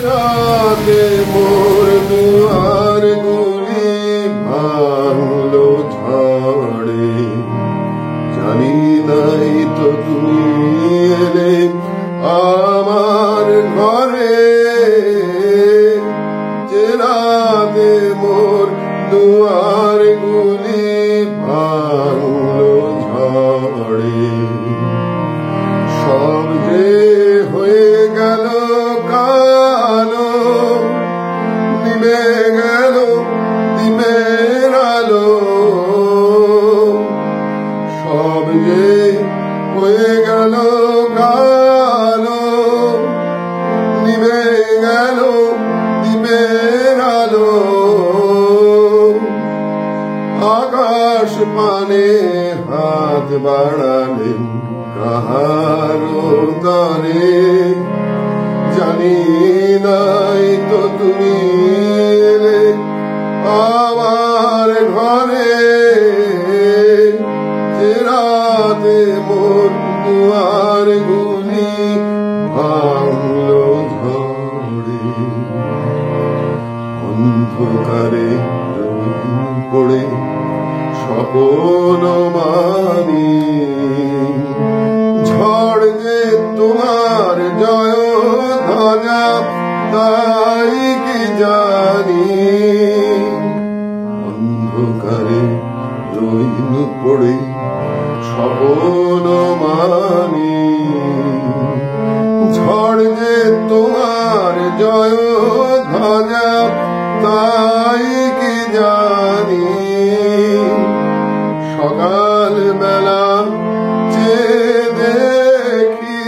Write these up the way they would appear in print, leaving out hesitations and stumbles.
রাতে মোর দুয়ার গুলি ভাঙলো ঝড়ে, জানি নাই তো তুমি এলে আমার ঘরে। যে রাতে মোর দুয়ার গুলি ভাঙলো ঝড়ে, সব যে হয়ে গেল কালো, নিভে গেল দিনের আলো। সব যে হয়ে গেল কালো, নিভে গেল দিনের আলো। আকাশ পানে হাত বাড়ালেন কাহারো দ্বারে, জানি নাই তো তুমি এলে আমার ঘরে। যে রাতে মোর দুয়ার গুলি ভাঙলো ঝড়ে, অন্ধকারে পড়ে স্বপ্ন মানি। ঝড় যে তোমার জয় ধ্বজা তাই কি জানি, অন্ধকারে রইন পড়ে স্বপ্ন মানি। ঝড় যে তোমার জয় ধ্বজা তাই কি জানি। সকাল বেলা চেয়ে দেখি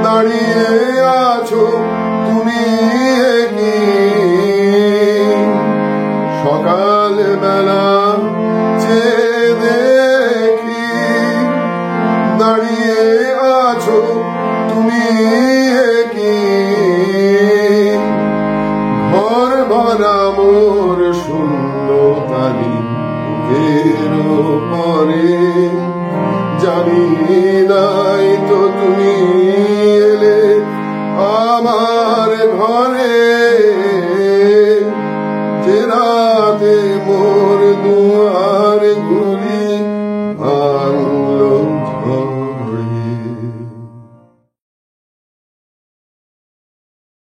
দাঁড়িয়ে আছো তুমি কি। সকাল বেলা চেয়ে